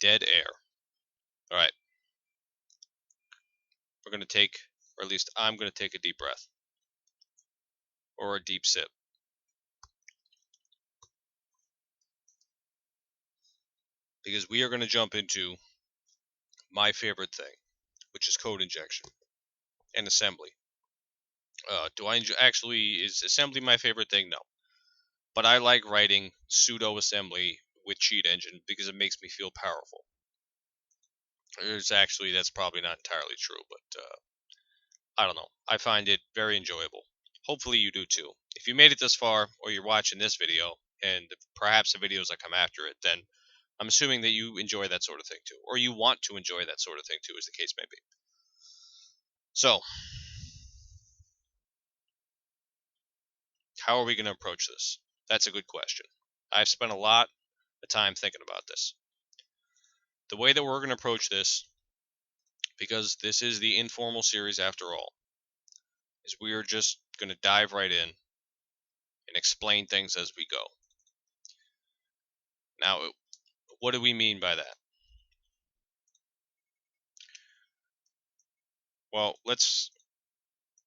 dead air. All right. We're going to take, or at least I'm going to take a deep breath. Or a deep sip. Because we are going to jump into my favorite thing, which is code injection and assembly. Is assembly my favorite thing? No. But I like writing pseudo assembly with Cheat Engine because it makes me feel powerful. That's probably not entirely true, but I don't know. I find it very enjoyable. Hopefully you do too. If you made it this far, or you're watching this video, and perhaps the videos that come after it, then I'm assuming that you enjoy that sort of thing too, or you want to enjoy that sort of thing too, as the case may be. So, how are we going to approach this? That's a good question. I've spent a lot of time thinking about this. The way that we're going to approach this, because this is the informal series after all, is we are just going to dive right in and explain things as we go. Now, what do we mean by that? Well,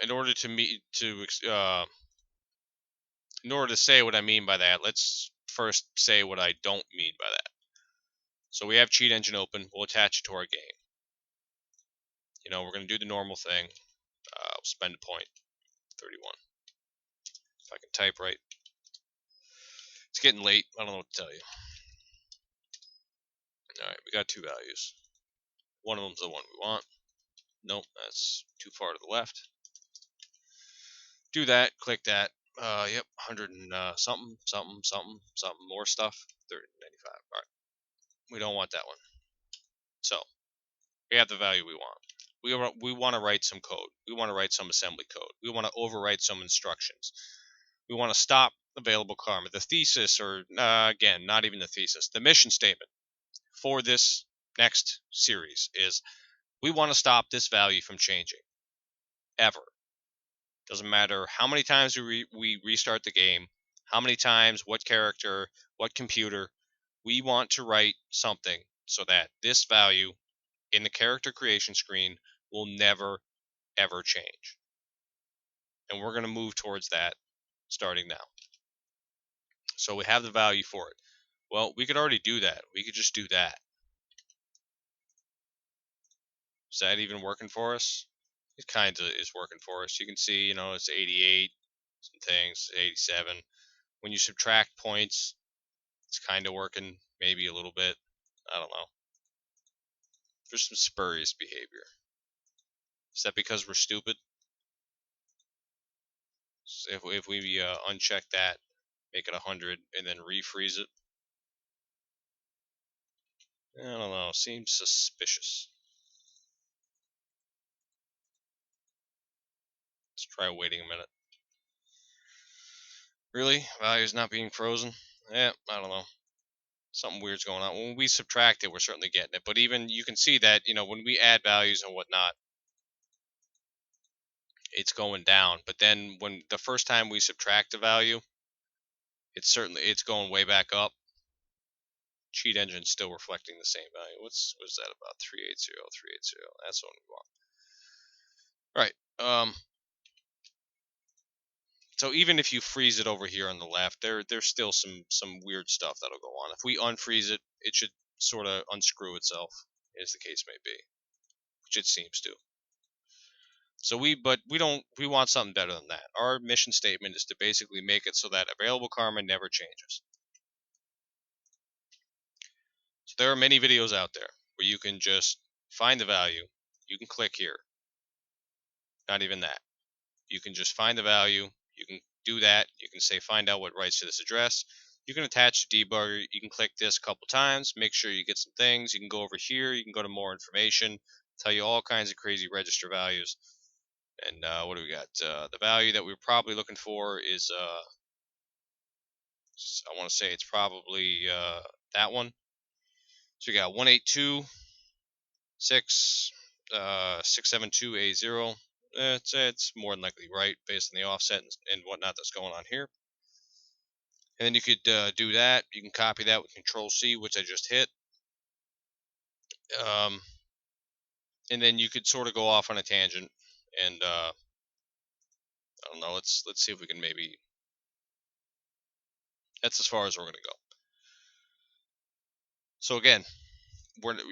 in order to say what I mean by that, let's first say what I don't mean by that. So we have Cheat Engine open. We'll attach it to our game. We're going to do the normal thing. We'll spend a point, 31. If I can type right. It's getting late. I don't know what to tell you. All right, we got two values. One of them's the one we want. Nope, that's too far to the left. Do that. Click that. Yep, 100 and something, more stuff. 30.95. All right, we don't want that one. So we have the value we want. We want to write some code. We want to write some assembly code. We want to overwrite some instructions. We want to stop available karma. The thesis, or again, not even the thesis, the mission statement for this next series is we want to stop this value from changing. Ever. Doesn't matter how many times we restart the game, how many times, what character, what computer. We want to write something so that this value in the character creation screen will never, ever change. And we're going to move towards that starting now. So we have the value for it. Well, we could already do that. We could just do that. Is that even working for us? It kind of is working for us. You can see, it's 88, some things, 87. When you subtract points, it's kind of working, maybe a little bit. I don't know. There's some spurious behavior. Is that because we're stupid? So if we uncheck that, make it 100, and then refreeze it, I don't know. Seems suspicious. Let's try waiting a minute. Really? Value's not being frozen? I don't know. Something weird's going on. When we subtract it, we're certainly getting it. But even you can see that, when we add values and whatnot, it's going down. But then when the first time we subtract a value, it's going way back up. Cheat Engine's still reflecting the same value. What's that about? 380, 380. That's the one we want. Right. So even if you freeze it over here on the left, there's still some weird stuff that'll go on. If we unfreeze it, it should sort of unscrew itself, as the case may be, which it seems to. So we want something better than that. Our mission statement is to basically make it so that available karma never changes. So there are many videos out there where you can just find the value. You can click here. Not even that. You can just find the value. You can do that. You can say find out what writes to this address. You can attach the debugger. You can click this a couple times. Make sure you get some things. You can go over here. You can go to more information. Tell you all kinds of crazy register values. And what do we got? The value that we're probably looking for is, I want to say it's probably that one. So we got 182.6.672.A0. It's more than likely right based on the offset and whatnot that's going on here. And then you could do that. You can copy that with Control C, which I just hit. And then you could sort of go off on a tangent, and I don't know. Let's see if we can maybe. That's as far as we're going to go. So again,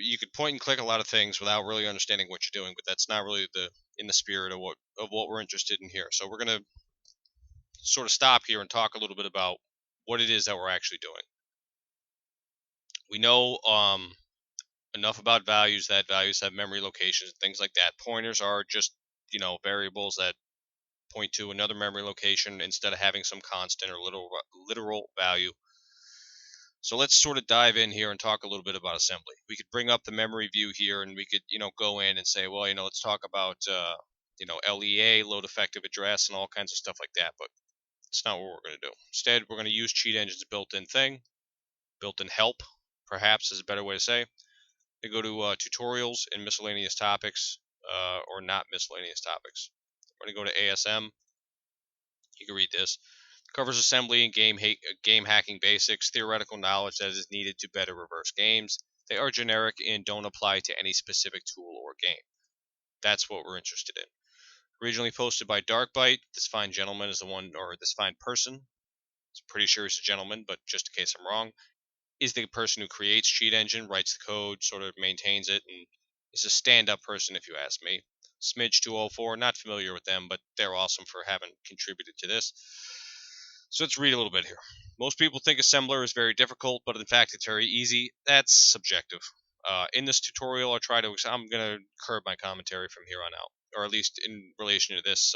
you could point and click a lot of things without really understanding what you're doing, but that's not really in the spirit of what we're interested in here. So we're going to sort of stop here and talk a little bit about what it is that we're actually doing. We know enough about values that values have memory locations and things like that. Pointers are just variables that point to another memory location instead of having some constant or literal value. So let's sort of dive in here and talk a little bit about assembly. We could bring up the memory view here, and we could go in and say, well, let's talk about LEA, load effective address, and all kinds of stuff like that. But it's not what we're going to do. Instead, we're going to use Cheat Engine's built-in thing, built-in help, perhaps is a better way to say. They go to tutorials and miscellaneous topics, or not miscellaneous topics. We're going to go to ASM. You can read this. Covers assembly and game hacking basics, theoretical knowledge that is needed to better reverse games. They are generic and don't apply to any specific tool or game. That's what we're interested in. Originally posted by Darkbyte. This fine gentleman is the one, or this fine person. I'm pretty sure he's a gentleman, but just in case I'm wrong, is the person who creates Cheat Engine, writes the code, sort of maintains it, and is a stand-up person if you ask me. Smidge204, not familiar with them, but they're awesome for having contributed to this. So let's read a little bit here. Most people think assembler is very difficult, but in fact it's very easy. That's subjective. In this tutorial, I'm going to curb my commentary from here on out, or at least in relation to this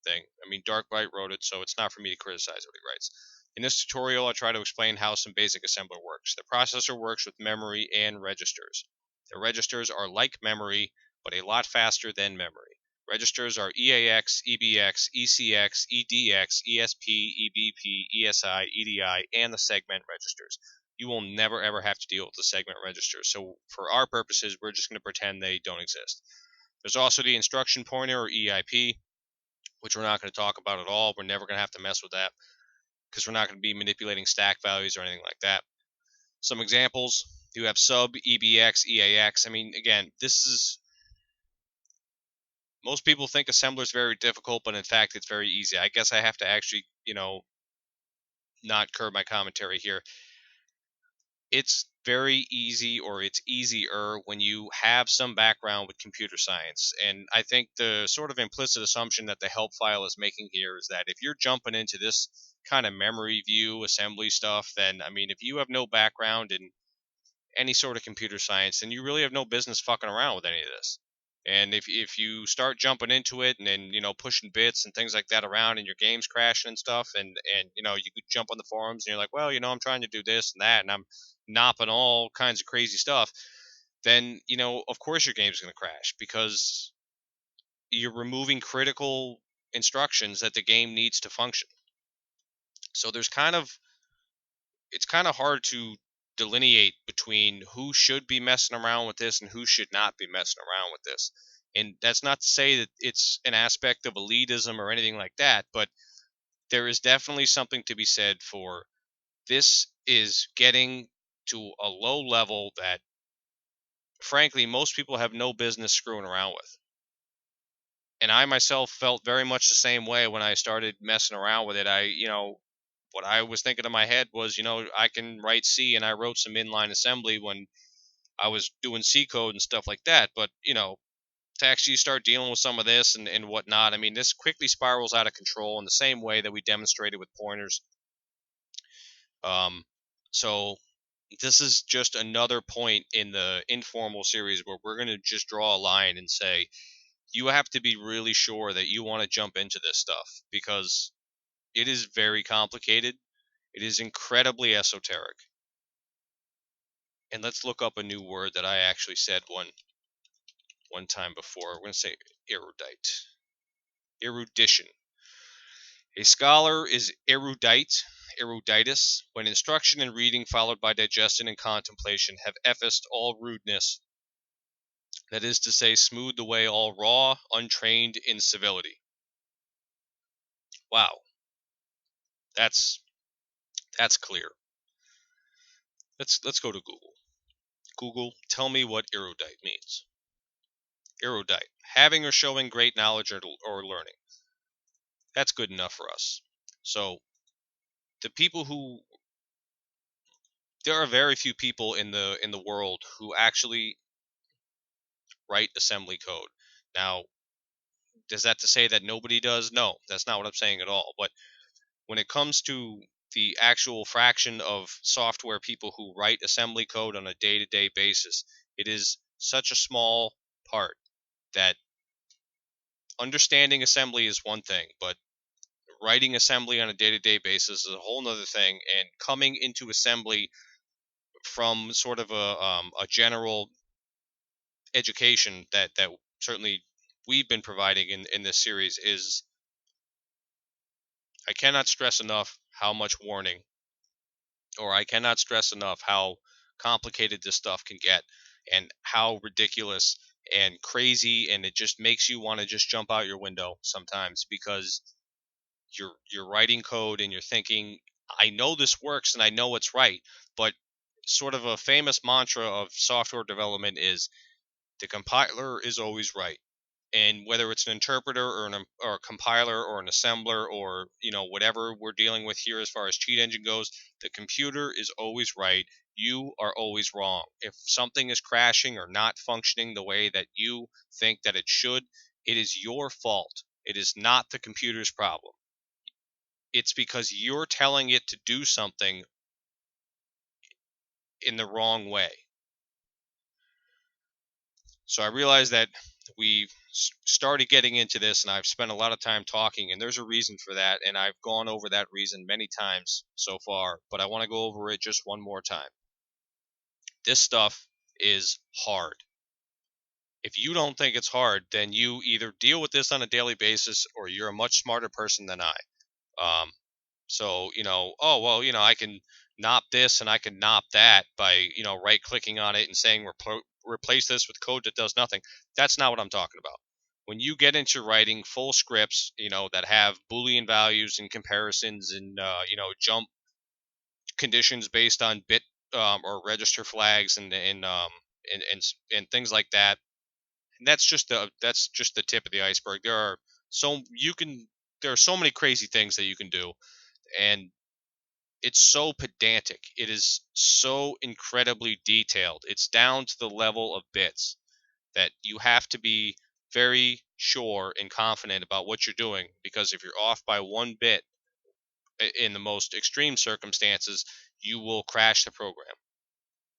thing. I mean, Darkbyte wrote it, so it's not for me to criticize what he writes. In this tutorial, I try to explain how some basic assembler works. The processor works with memory and registers. The registers are like memory, but a lot faster than memory. Registers are EAX, EBX, ECX, EDX, ESP, EBP, ESI, EDI, and the segment registers. You will never ever have to deal with the segment registers. So for our purposes, we're just going to pretend they don't exist. There's also the instruction pointer, or EIP, which we're not going to talk about at all. We're never going to have to mess with that because we're not going to be manipulating stack values or anything like that. Some examples: you have sub, EBX, EAX. I mean, again, this is, most people think assembler is very difficult, but in fact it's very easy. I guess I have to actually, not curb my commentary here. It's very easy, or it's easier when you have some background with computer science. And I think the sort of implicit assumption that the help file is making here is that if you're jumping into this kind of memory view assembly stuff, then I mean, if you have no background in any sort of computer science, then you really have no business fucking around with any of this. And if you start jumping into it and then pushing bits and things like that around, and your game's crashing and stuff, and you could jump on the forums and you're like, well, I'm trying to do this and that, and I'm knopping all kinds of crazy stuff, then of course your game's going to crash because you're removing critical instructions that the game needs to function. So it's kind of hard to delineate between who should be messing around with this and who should not be messing around with this. And that's not to say that it's an aspect of elitism or anything like that, but there is definitely something to be said for this is getting to a low level that, frankly, most people have no business screwing around with. And I myself felt very much the same way when I started messing around with it. What I was thinking in my head was, I can write C, and I wrote some inline assembly when I was doing C code and stuff like that. But, to actually start dealing with some of this and whatnot, I mean, this quickly spirals out of control in the same way that we demonstrated with pointers. So this is just another point in the informal series where we're going to just draw a line and say, you have to be really sure that you want to jump into this stuff because it is very complicated. It is incredibly esoteric. And let's look up a new word that I actually said one time before. We're going to say erudite. Erudition. A scholar is erudite, eruditus, when instruction and reading followed by digestion and contemplation have effaced all rudeness. That is to say, smoothed away all raw, untrained incivility. Wow. That's clear. Let's go to Google. Google, tell me what erudite means. Erudite, having or showing great knowledge or learning. That's good enough for us. So the people who there are very few people in the world who actually write assembly code. Now, does that to say that nobody does? No, that's not what I'm saying at all. But when it comes to the actual fraction of software people who write assembly code on a day-to-day basis, it is such a small part that understanding assembly is one thing, but writing assembly on a day-to-day basis is a whole nother thing. And coming into assembly from sort of a general education that certainly we've been providing in this series is, I cannot stress enough how much warning, or I cannot stress enough how complicated this stuff can get and how ridiculous and crazy, and it just makes you want to just jump out your window sometimes because you're writing code and you're thinking, I know this works and I know it's right, but sort of a famous mantra of software development is the compiler is always right. And whether it's an interpreter or a compiler or an assembler or whatever we're dealing with here as far as cheat engine goes, the computer is always right. You are always wrong. If something is crashing or not functioning the way that you think that it should, it is your fault. It is not the computer's problem. It's because you're telling it to do something in the wrong way. So I realize that we started getting into this, and I've spent a lot of time talking, and there's a reason for that, and I've gone over that reason many times so far, but I want to go over it just one more time. This stuff is hard. If you don't think it's hard, then you either deal with this on a daily basis or you're a much smarter person than I. Um, So, oh, well, I can knob this and I can knob that by, right clicking on it and saying replace this with code that does nothing. That's not what I'm talking about. When you get into writing full scripts, that have Boolean values and comparisons and, jump conditions based on bit or register flags and and things like that. And that's just the tip of the iceberg. There are so many crazy things that you can do, and it's so pedantic. It is so incredibly detailed. It's down to the level of bits that you have to be very sure and confident about what you're doing, because if you're off by one bit in the most extreme circumstances, you will crash the program.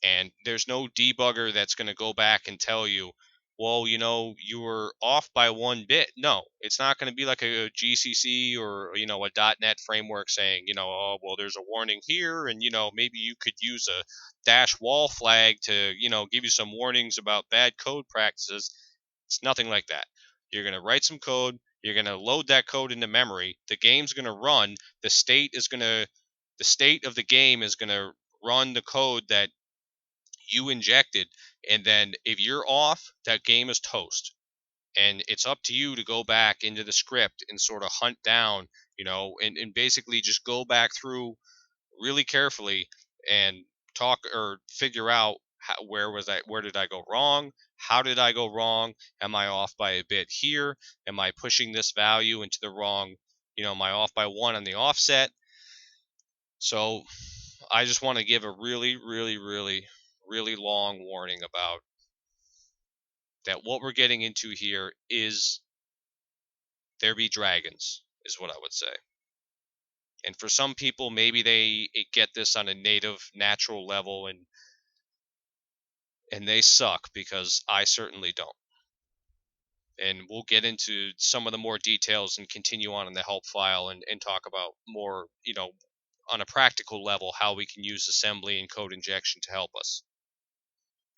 And there's no debugger that's going to go back and tell you, well, you were off by one bit. No, it's not going to be like a GCC or a .NET framework saying, oh, well, there's a warning here, and maybe you could use a dash wall flag to give you some warnings about bad code practices. It's nothing like that. You're going to write some code, you're going to load that code into memory, the game's going to run, the state of the game is going to run the code that you injected, and then if you're off, that game is toast. And it's up to you to go back into the script and sort of hunt down, and basically just go back through really carefully and talk or figure out where did I go wrong? How did I go wrong? Am I off by a bit here? Am I pushing this value into the wrong, am I off by one on the offset? So I just want to give a really, really, really, really long warning about that. What we're getting into here is there be dragons, is what I would say. And for some people, maybe they get this on a native, natural level, and they suck, because I certainly don't. And we'll get into some of the more details and continue on in the help file and talk about more, on a practical level, how we can use assembly and code injection to help us.